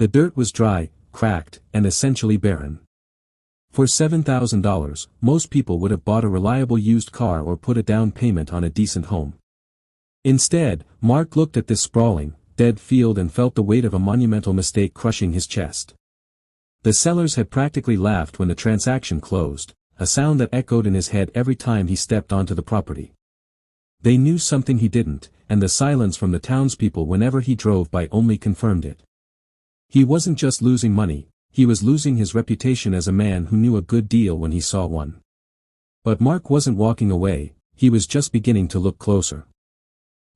The dirt was dry, cracked, and essentially barren. For $7,000, most people would have bought a reliable used car or put a down payment on a decent home. Instead, Mark looked at this sprawling, dead field and felt the weight of a monumental mistake crushing his chest. The sellers had practically laughed when the transaction closed, a sound that echoed in his head every time he stepped onto the property. They knew something he didn't, and the silence from the townspeople whenever he drove by only confirmed it. He wasn't just losing money, he was losing his reputation as a man who knew a good deal when he saw one. But Mark wasn't walking away, he was just beginning to look closer.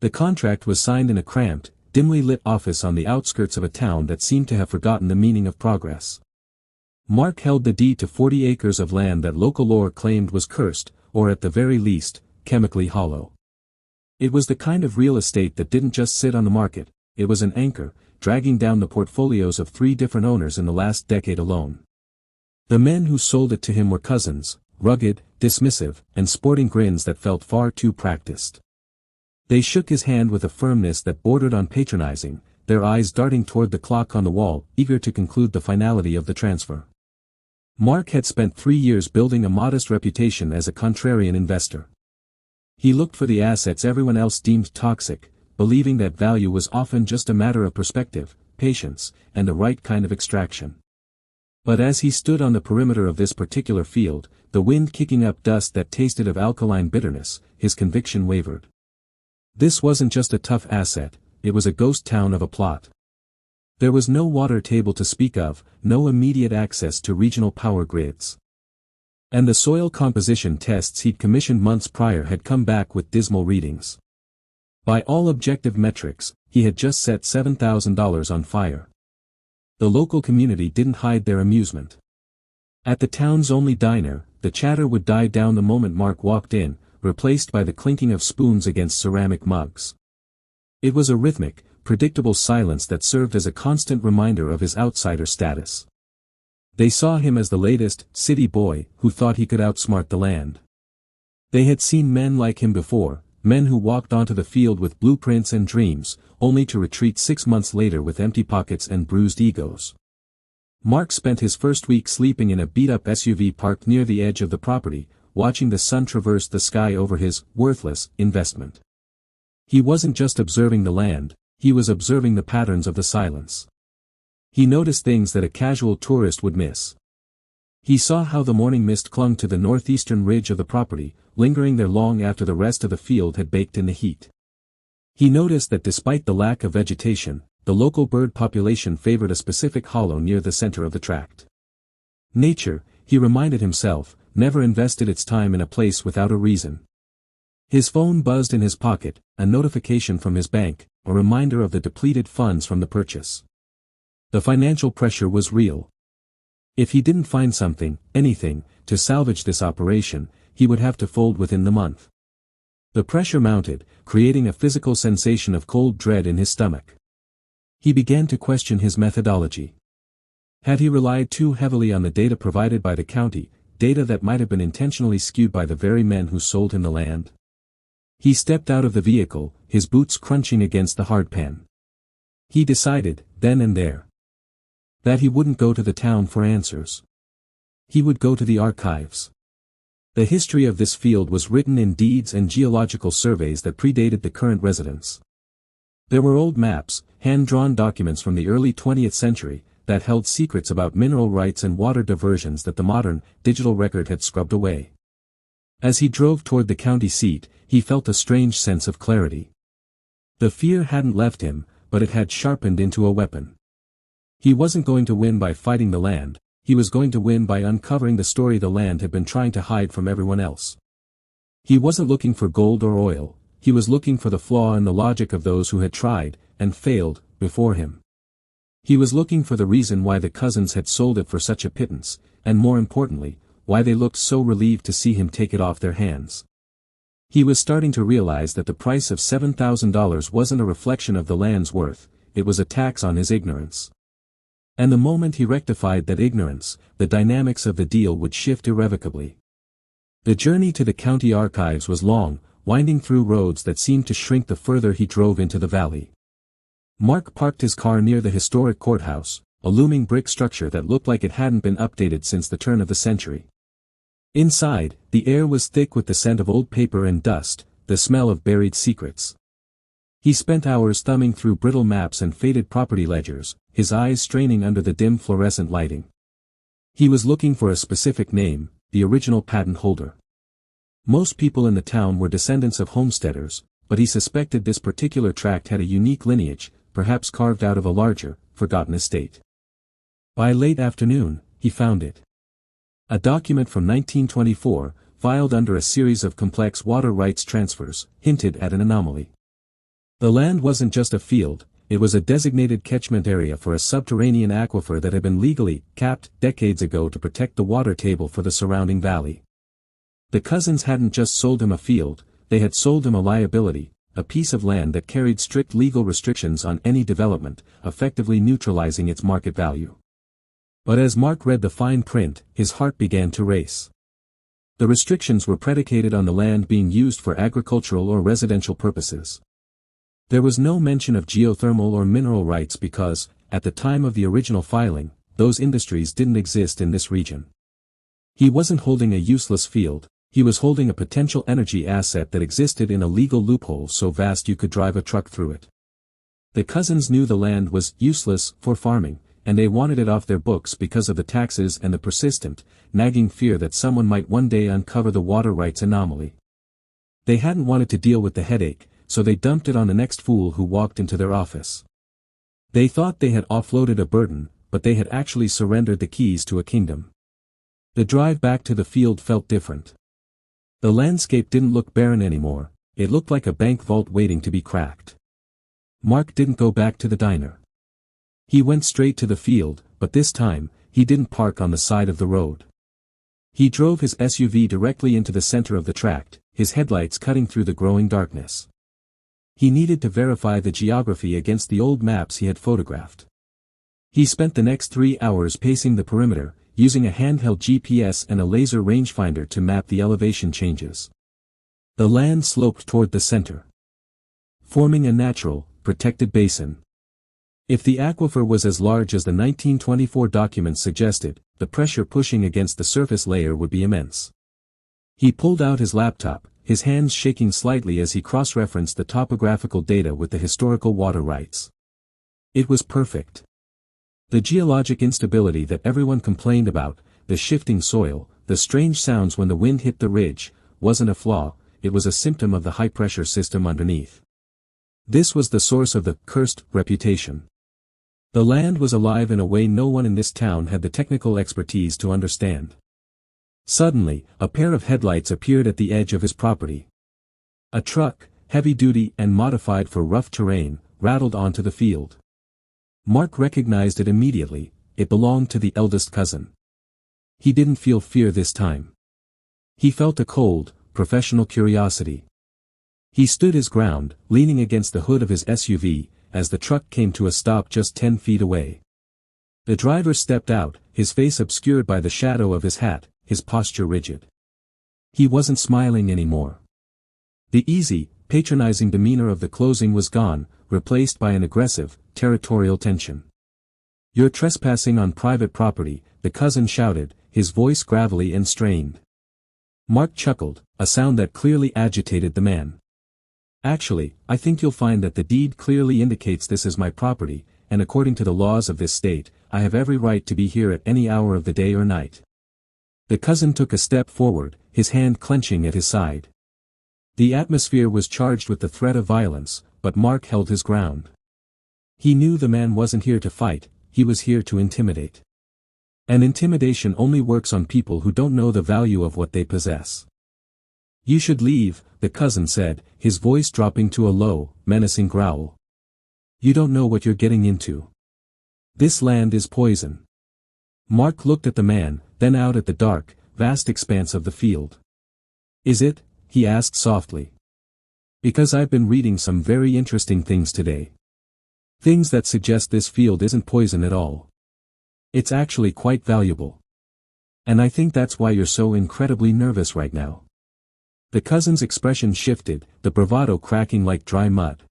The contract was signed in a cramped, dimly lit office on the outskirts of a town that seemed to have forgotten the meaning of progress. Mark held the deed to 40 acres of land that local lore claimed was cursed, or at the very least, chemically hollow. It was the kind of real estate that didn't just sit on the market, it was an anchor, dragging down the portfolios of 3 different owners in the last decade alone. The men who sold it to him were cousins, rugged, dismissive, and sporting grins that felt far too practiced. They shook his hand with a firmness that bordered on patronizing, their eyes darting toward the clock on the wall, eager to conclude the finality of the transfer. Mark had spent 3 years building a modest reputation as a contrarian investor. He looked for the assets everyone else deemed toxic, believing that value was often just a matter of perspective, patience, and the right kind of extraction. But as he stood on the perimeter of this particular field, the wind kicking up dust that tasted of alkaline bitterness, his conviction wavered. This wasn't just a tough asset, it was a ghost town of a plot. There was no water table to speak of, no immediate access to regional power grids. And the soil composition tests he'd commissioned months prior had come back with dismal readings. By all objective metrics, he had just set $7,000 on fire. The local community didn't hide their amusement. At the town's only diner, the chatter would die down the moment Mark walked in, replaced by the clinking of spoons against ceramic mugs. It was a rhythmic, predictable silence that served as a constant reminder of his outsider status. They saw him as the latest, city boy, who thought he could outsmart the land. They had seen men like him before, men who walked onto the field with blueprints and dreams, only to retreat 6 months later with empty pockets and bruised egos. Mark spent his first week sleeping in a beat-up SUV parked near the edge of the property, watching the sun traverse the sky over his worthless investment. He wasn't just observing the land, he was observing the patterns of the silence. He noticed things that a casual tourist would miss. He saw how the morning mist clung to the northeastern ridge of the property, lingering there long after the rest of the field had baked in the heat. He noticed that despite the lack of vegetation, the local bird population favored a specific hollow near the center of the tract. Nature, he reminded himself, never invested its time in a place without a reason. His phone buzzed in his pocket, a notification from his bank, a reminder of the depleted funds from the purchase. The financial pressure was real. If he didn't find something, anything, to salvage this operation, he would have to fold within the month. The pressure mounted, creating a physical sensation of cold dread in his stomach. He began to question his methodology. Had he relied too heavily on the data provided by the county, data that might have been intentionally skewed by the very men who sold him the land? He stepped out of the vehicle, his boots crunching against the hardpan. He decided, then and there, that he wouldn't go to the town for answers. He would go to the archives. The history of this field was written in deeds and geological surveys that predated the current residents. There were old maps, hand-drawn documents from the early 20th century, that held secrets about mineral rights and water diversions that the modern, digital record had scrubbed away. As he drove toward the county seat, he felt a strange sense of clarity. The fear hadn't left him, but it had sharpened into a weapon. He wasn't going to win by fighting the land, he was going to win by uncovering the story the land had been trying to hide from everyone else. He wasn't looking for gold or oil, he was looking for the flaw in the logic of those who had tried, and failed, before him. He was looking for the reason why the cousins had sold it for such a pittance, and more importantly, why they looked so relieved to see him take it off their hands. He was starting to realize that the price of $7,000 wasn't a reflection of the land's worth, it was a tax on his ignorance. And the moment he rectified that ignorance, the dynamics of the deal would shift irrevocably. The journey to the county archives was long, winding through roads that seemed to shrink the further he drove into the valley. Mark parked his car near the historic courthouse, a looming brick structure that looked like it hadn't been updated since the turn of the century. Inside, the air was thick with the scent of old paper and dust, the smell of buried secrets. He spent hours thumbing through brittle maps and faded property ledgers, his eyes straining under the dim fluorescent lighting. He was looking for a specific name, the original patent holder. Most people in the town were descendants of homesteaders, but he suspected this particular tract had a unique lineage, perhaps carved out of a larger, forgotten estate. By late afternoon, he found it. A document from 1924, filed under a series of complex water rights transfers, hinted at an anomaly. The land wasn't just a field, it was a designated catchment area for a subterranean aquifer that had been legally capped decades ago to protect the water table for the surrounding valley. The cousins hadn't just sold him a field, they had sold him a liability, a piece of land that carried strict legal restrictions on any development, effectively neutralizing its market value. But as Mark read the fine print, his heart began to race. The restrictions were predicated on the land being used for agricultural or residential purposes. There was no mention of geothermal or mineral rights because, at the time of the original filing, those industries didn't exist in this region. He wasn't holding a useless field, he was holding a potential energy asset that existed in a legal loophole so vast you could drive a truck through it. The cousins knew the land was useless for farming, and they wanted it off their books because of the taxes and the persistent, nagging fear that someone might one day uncover the water rights anomaly. They hadn't wanted to deal with the headache, so they dumped it on the next fool who walked into their office. They thought they had offloaded a burden, but they had actually surrendered the keys to a kingdom. The drive back to the field felt different. The landscape didn't look barren anymore, it looked like a bank vault waiting to be cracked. Mark didn't go back to the diner. He went straight to the field, but this time, he didn't park on the side of the road. He drove his SUV directly into the center of the tract, his headlights cutting through the growing darkness. He needed to verify the geography against the old maps he had photographed. He spent the next 3 hours pacing the perimeter, using a handheld GPS and a laser rangefinder to map the elevation changes. The land sloped toward the center, forming a natural, protected basin. If the aquifer was as large as the 1924 documents suggested, the pressure pushing against the surface layer would be immense. He pulled out his laptop, his hands shaking slightly as he cross-referenced the topographical data with the historical water rights. It was perfect. The geologic instability that everyone complained about, the shifting soil, the strange sounds when the wind hit the ridge, wasn't a flaw, it was a symptom of the high-pressure system underneath. This was the source of the cursed reputation. The land was alive in a way no one in this town had the technical expertise to understand. Suddenly, a pair of headlights appeared at the edge of his property. A truck, heavy-duty and modified for rough terrain, rattled onto the field. Mark recognized it immediately, it belonged to the eldest cousin. He didn't feel fear this time. He felt a cold, professional curiosity. He stood his ground, leaning against the hood of his SUV, as the truck came to a stop just 10 feet away. The driver stepped out, his face obscured by the shadow of his hat, his posture rigid. He wasn't smiling anymore. The easy, patronizing demeanor of the closing was gone, replaced by an aggressive, territorial tension. "You're trespassing on private property," the cousin shouted, his voice gravelly and strained. Mark chuckled, a sound that clearly agitated the man. "Actually, I think you'll find that the deed clearly indicates this is my property, and according to the laws of this state, I have every right to be here at any hour of the day or night." The cousin took a step forward, his hand clenching at his side. The atmosphere was charged with the threat of violence, but Mark held his ground. He knew the man wasn't here to fight, he was here to intimidate. And intimidation only works on people who don't know the value of what they possess. "You should leave," the cousin said, his voice dropping to a low, menacing growl. "You don't know what you're getting into. This land is poison." Mark looked at the man, then out at the dark, vast expanse of the field. "Is it?" he asked softly. "Because I've been reading some very interesting things today. Things that suggest this field isn't poison at all. It's actually quite valuable. And I think that's why you're so incredibly nervous right now." The cousin's expression shifted, the bravado cracking like dry mud.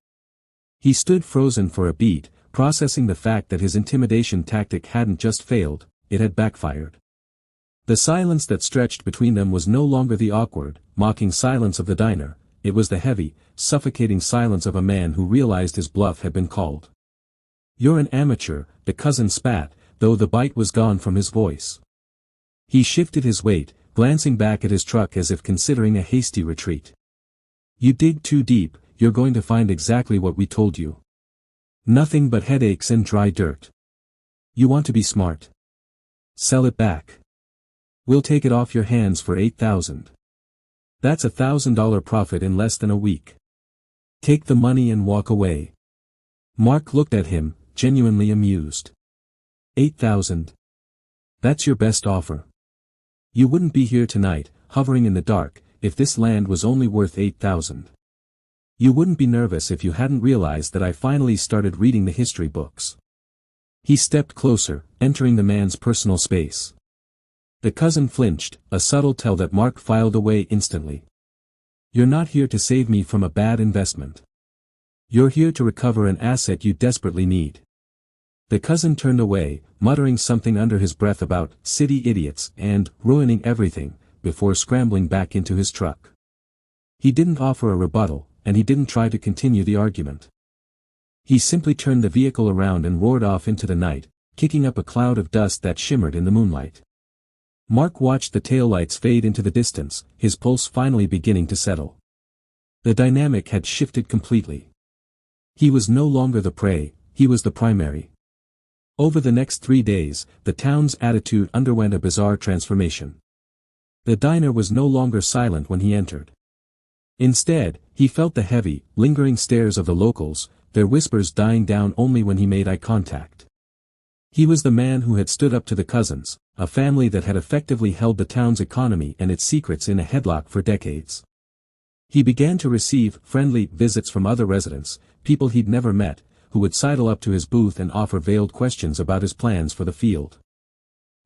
He stood frozen for a beat, processing the fact that his intimidation tactic hadn't just failed, it had backfired. The silence that stretched between them was no longer the awkward, mocking silence of the diner, it was the heavy, suffocating silence of a man who realized his bluff had been called. "You're an amateur," the cousin spat, though the bite was gone from his voice. He shifted his weight, glancing back at his truck as if considering a hasty retreat. "You dig too deep, you're going to find exactly what we told you. Nothing but headaches and dry dirt. You want to be smart. Sell it back. We'll take it off your hands for $8,000. That's $1,000 profit in less than a week. Take the money and walk away." Mark looked at him, genuinely amused. $8,000? That's your best offer? You wouldn't be here tonight, hovering in the dark, if this land was only worth $8,000. You wouldn't be nervous if you hadn't realized that I finally started reading the history books. He stepped closer, entering the man's personal space. The cousin flinched, a subtle tell that Mark filed away instantly. "You're not here to save me from a bad investment. You're here to recover an asset you desperately need." The cousin turned away, muttering something under his breath about "city idiots" and "ruining everything," before scrambling back into his truck. He didn't offer a rebuttal, and he didn't try to continue the argument. He simply turned the vehicle around and roared off into the night, kicking up a cloud of dust that shimmered in the moonlight. Mark watched the taillights fade into the distance, his pulse finally beginning to settle. The dynamic had shifted completely. He was no longer the prey, he was the primary. Over the next 3 days, the town's attitude underwent a bizarre transformation. The diner was no longer silent when he entered. Instead, he felt the heavy, lingering stares of the locals, their whispers dying down only when he made eye contact. He was the man who had stood up to the cousins, a family that had effectively held the town's economy and its secrets in a headlock for decades. He began to receive friendly visits from other residents, people he'd never met, who would sidle up to his booth and offer veiled questions about his plans for the field.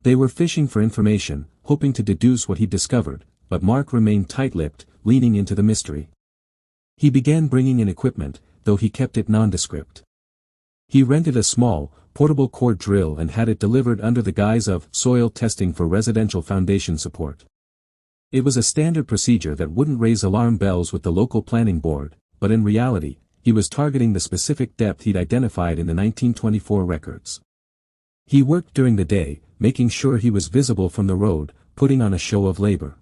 They were fishing for information, hoping to deduce what he'd discovered, but Mark remained tight-lipped, leaning into the mystery. He began bringing in equipment, though he kept it nondescript. He rented a small, portable core drill and had it delivered under the guise of soil testing for residential foundation support. It was a standard procedure that wouldn't raise alarm bells with the local planning board, but in reality, he was targeting the specific depth he'd identified in the 1924 records. He worked during the day, making sure he was visible from the road, putting on a show of labor.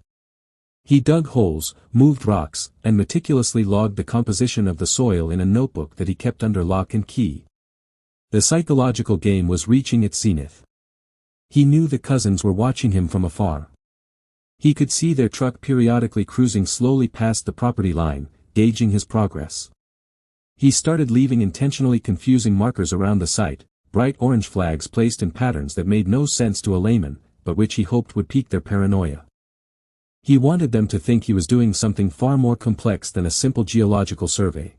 He dug holes, moved rocks, and meticulously logged the composition of the soil in a notebook that he kept under lock and key. The psychological game was reaching its zenith. He knew the cousins were watching him from afar. He could see their truck periodically cruising slowly past the property line, gauging his progress. He started leaving intentionally confusing markers around the site, bright orange flags placed in patterns that made no sense to a layman, but which he hoped would pique their paranoia. He wanted them to think he was doing something far more complex than a simple geological survey.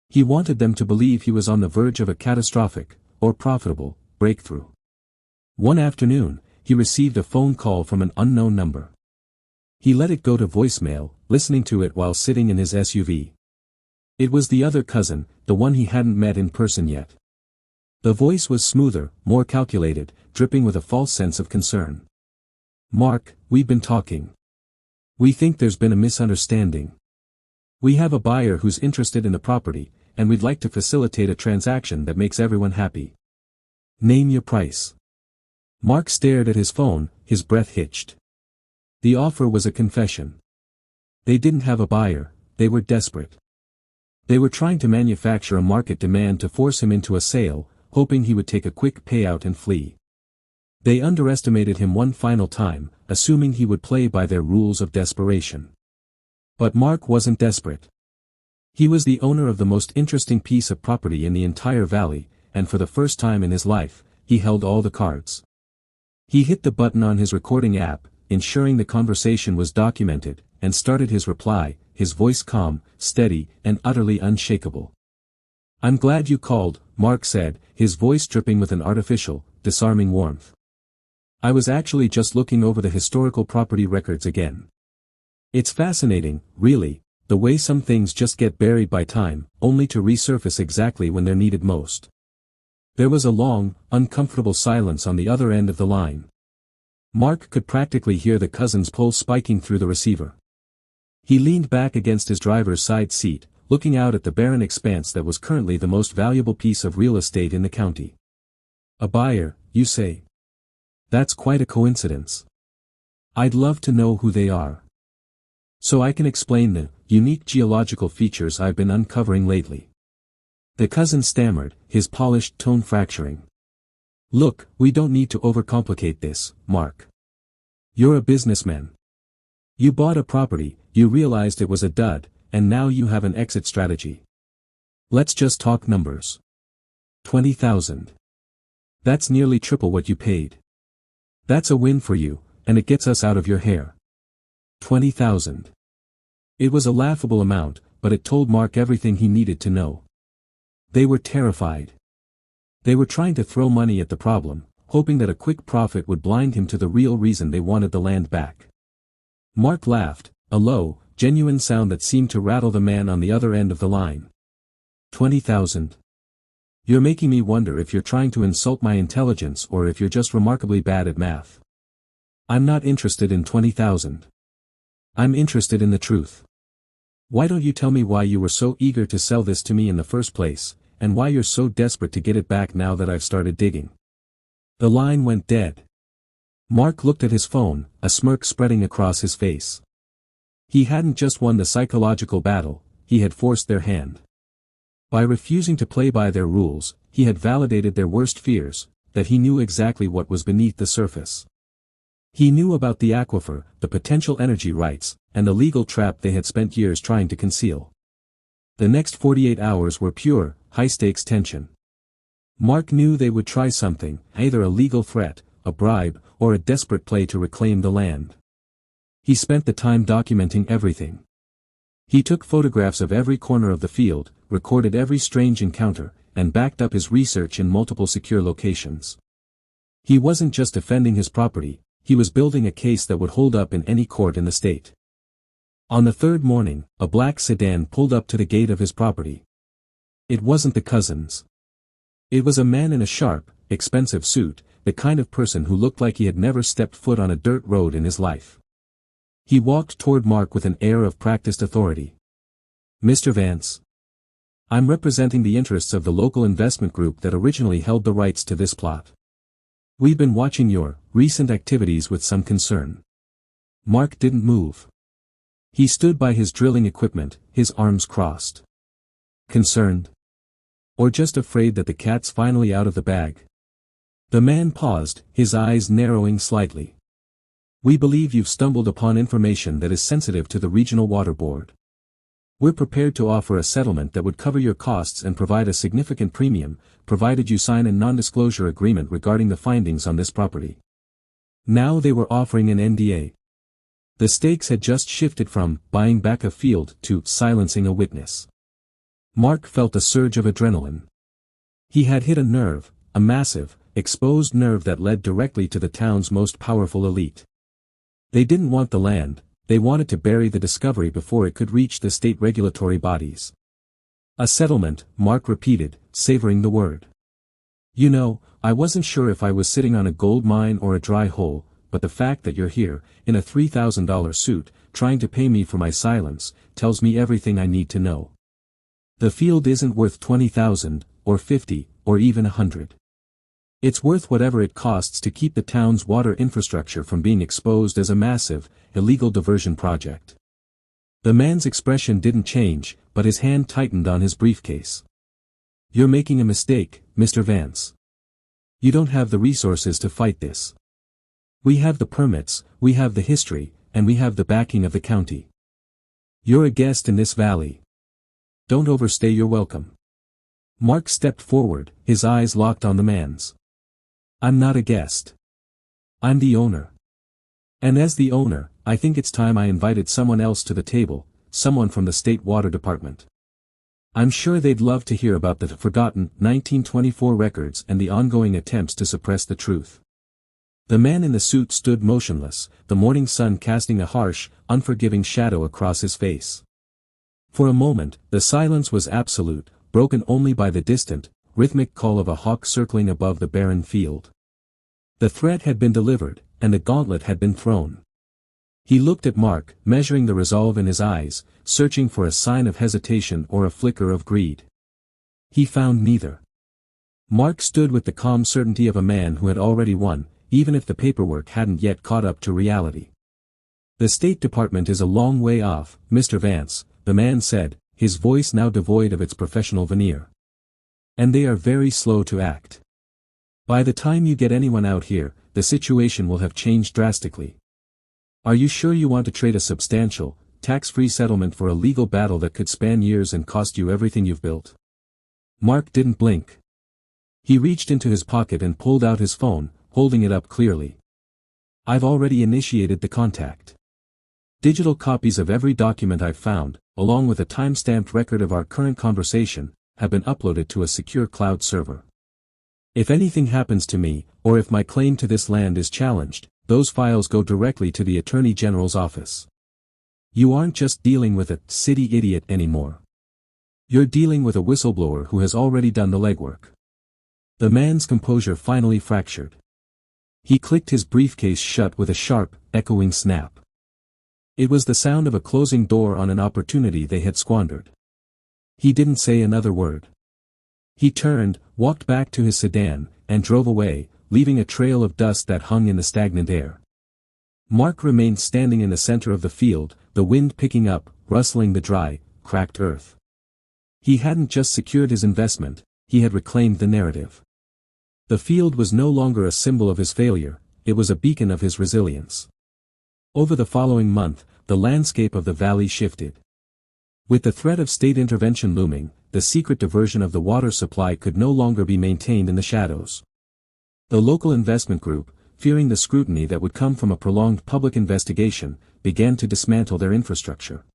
He wanted them to believe he was on the verge of a catastrophic, or profitable, breakthrough. One afternoon, he received a phone call from an unknown number. He let it go to voicemail, listening to it while sitting in his SUV. It was the other cousin, the one he hadn't met in person yet. The voice was smoother, more calculated, dripping with a false sense of concern. "Mark, we've been talking. We think there's been a misunderstanding. We have a buyer who's interested in the property, and we'd like to facilitate a transaction that makes everyone happy. Name your price." Mark stared at his phone, his breath hitched. The offer was a confession. They didn't have a buyer, they were desperate. They were trying to manufacture a market demand to force him into a sale, hoping he would take a quick payout and flee. They underestimated him one final time, assuming he would play by their rules of desperation. But Mark wasn't desperate. He was the owner of the most interesting piece of property in the entire valley, and for the first time in his life, he held all the cards. He hit the button on his recording app, ensuring the conversation was documented, and started his reply, his voice calm, steady, and utterly unshakable. "I'm glad you called," Mark said, his voice dripping with an artificial, disarming warmth. "I was actually just looking over the historical property records again. It's fascinating, really, the way some things just get buried by time, only to resurface exactly when they're needed most. There was a long, uncomfortable silence on the other end of the line. Mark could practically hear the cousin's pulse spiking through the receiver. He leaned back against his driver's side seat, looking out at the barren expanse that was currently the most valuable piece of real estate in the county. A buyer, you say? That's quite a coincidence. I'd love to know who they are. So I can explain the unique geological features I've been uncovering lately. The cousin stammered, his polished tone fracturing. Look, we don't need to overcomplicate this, Mark. You're a businessman. You bought a property, you realized it was a dud, and now you have an exit strategy. Let's just talk numbers. 20,000. That's nearly triple what you paid. That's a win for you, and it gets us out of your hair. 20,000. It was a laughable amount, but it told Mark everything he needed to know. They were terrified. They were trying to throw money at the problem, hoping that a quick profit would blind him to the real reason they wanted the land back. Mark laughed, a low, genuine sound that seemed to rattle the man on the other end of the line. 20,000. You're making me wonder if you're trying to insult my intelligence or if you're just remarkably bad at math. I'm not interested in 20,000. I'm interested in the truth. Why don't you tell me why you were so eager to sell this to me in the first place, and why you're so desperate to get it back now that I've started digging? The line went dead. Mark looked at his phone, a smirk spreading across his face. He hadn't just won the psychological battle, he had forced their hand. By refusing to play by their rules, he had validated their worst fears, that he knew exactly what was beneath the surface. He knew about the aquifer, the potential energy rights, and the legal trap they had spent years trying to conceal. The next 48 hours were pure, high-stakes tension. Mark knew they would try something, either a legal threat, a bribe, or a desperate play to reclaim the land. He spent the time documenting everything. He took photographs of every corner of the field, recorded every strange encounter, and backed up his research in multiple secure locations. He wasn't just defending his property, he was building a case that would hold up in any court in the state. On the third morning, a black sedan pulled up to the gate of his property. It wasn't the cousin's. It was a man in a sharp, expensive suit, the kind of person who looked like he had never stepped foot on a dirt road in his life. He walked toward Mark with an air of practiced authority. Mr. Vance. I'm representing the interests of the local investment group that originally held the rights to this plot. We've been watching your recent activities with some concern. Mark didn't move. He stood by his drilling equipment, his arms crossed. Concerned? Or just afraid that the cat's finally out of the bag? The man paused, his eyes narrowing slightly. We believe you've stumbled upon information that is sensitive to the Regional Water Board. We're prepared to offer a settlement that would cover your costs and provide a significant premium, provided you sign a non-disclosure agreement regarding the findings on this property. Now they were offering an NDA. The stakes had just shifted from buying back a field to silencing a witness. Mark felt a surge of adrenaline. He had hit a nerve, a massive, exposed nerve that led directly to the town's most powerful elite. They didn't want the land, they wanted to bury the discovery before it could reach the state regulatory bodies. A settlement, Mark repeated, savoring the word. You know, I wasn't sure if I was sitting on a gold mine or a dry hole, but the fact that you're here, in a $3,000 suit, trying to pay me for my silence, tells me everything I need to know. The field isn't worth 20,000, or 50, or even 100. It's worth whatever it costs to keep the town's water infrastructure from being exposed as a massive, illegal diversion project. The man's expression didn't change, but his hand tightened on his briefcase. You're making a mistake, Mr. Vance. You don't have the resources to fight this. We have the permits, we have the history, and we have the backing of the county. You're a guest in this valley. Don't overstay your welcome. Mark stepped forward, his eyes locked on the man's. I'm not a guest. I'm the owner. And as the owner, I think it's time I invited someone else to the table, someone from the state water department. I'm sure they'd love to hear about the forgotten 1924 records and the ongoing attempts to suppress the truth. The man in the suit stood motionless, the morning sun casting a harsh, unforgiving shadow across his face. For a moment, the silence was absolute, broken only by the distant, rhythmic call of a hawk circling above the barren field. The threat had been delivered, and the gauntlet had been thrown. He looked at Mark, measuring the resolve in his eyes, searching for a sign of hesitation or a flicker of greed. He found neither. Mark stood with the calm certainty of a man who had already won, even if the paperwork hadn't yet caught up to reality. "The State Department is a long way off, Mr. Vance," the man said, his voice now devoid of its professional veneer. "And they are very slow to act. By the time you get anyone out here, the situation will have changed drastically. Are you sure you want to trade a substantial, tax-free settlement for a legal battle that could span years and cost you everything you've built?" Mark didn't blink. He reached into his pocket and pulled out his phone, holding it up clearly. "I've already initiated the contact. Digital copies of every document I've found, along with a time-stamped record of our current conversation, have been uploaded to a secure cloud server. If anything happens to me, or if my claim to this land is challenged, those files go directly to the Attorney General's office. You aren't just dealing with a city idiot anymore. You're dealing with a whistleblower who has already done the legwork." The man's composure finally fractured. He clicked his briefcase shut with a sharp, echoing snap. It was the sound of a closing door on an opportunity they had squandered. He didn't say another word. He turned, walked back to his sedan, and drove away, leaving a trail of dust that hung in the stagnant air. Mark remained standing in the center of the field, the wind picking up, rustling the dry, cracked earth. He hadn't just secured his investment, he had reclaimed the narrative. The field was no longer a symbol of his failure, it was a beacon of his resilience. Over the following month, the landscape of the valley shifted. With the threat of state intervention looming, the secret diversion of the water supply could no longer be maintained in the shadows. The local investment group, fearing the scrutiny that would come from a prolonged public investigation, began to dismantle their infrastructure.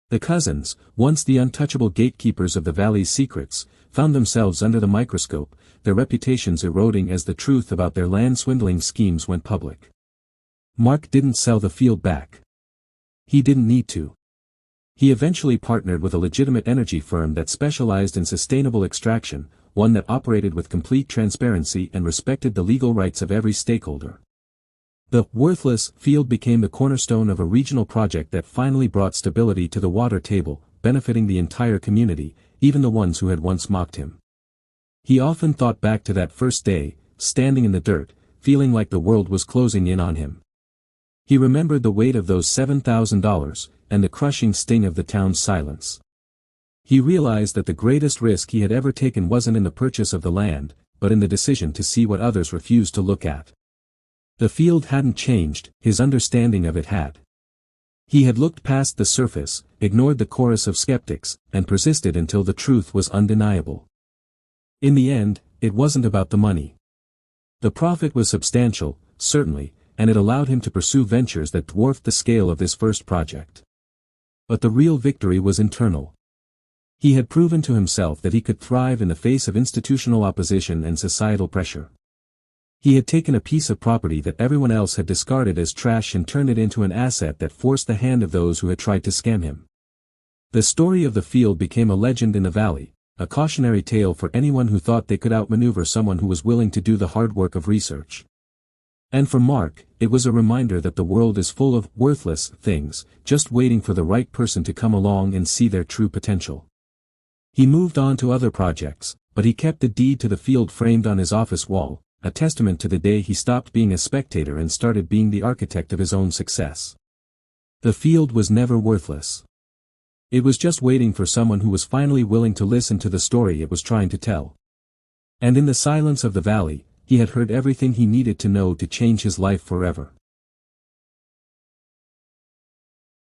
The cousins, once the untouchable gatekeepers of the valley's secrets, found themselves under the microscope, their reputations eroding as the truth about their land-swindling schemes went public. Mark didn't sell the field back. He didn't need to. He eventually partnered with a legitimate energy firm that specialized in sustainable extraction, one that operated with complete transparency and respected the legal rights of every stakeholder. The worthless field became the cornerstone of a regional project that finally brought stability to the water table, benefiting the entire community, even the ones who had once mocked him. He often thought back to that first day, standing in the dirt, feeling like the world was closing in on him. He remembered the weight of those $7,000, and the crushing sting of the town's silence. He realized that the greatest risk he had ever taken wasn't in the purchase of the land, but in the decision to see what others refused to look at. The field hadn't changed, his understanding of it had. He had looked past the surface, ignored the chorus of skeptics, and persisted until the truth was undeniable. In the end, it wasn't about the money. The profit was substantial, certainly, and it allowed him to pursue ventures that dwarfed the scale of this first project. But the real victory was internal. He had proven to himself that he could thrive in the face of institutional opposition and societal pressure. He had taken a piece of property that everyone else had discarded as trash and turned it into an asset that forced the hand of those who had tried to scam him. The story of the field became a legend in the valley, a cautionary tale for anyone who thought they could outmaneuver someone who was willing to do the hard work of research. And for Mark, it was a reminder that the world is full of worthless things, just waiting for the right person to come along and see their true potential. He moved on to other projects, but he kept the deed to the field framed on his office wall, a testament to the day he stopped being a spectator and started being the architect of his own success. The field was never worthless. It was just waiting for someone who was finally willing to listen to the story it was trying to tell. And in the silence of the valley, he had heard everything he needed to know to change his life forever.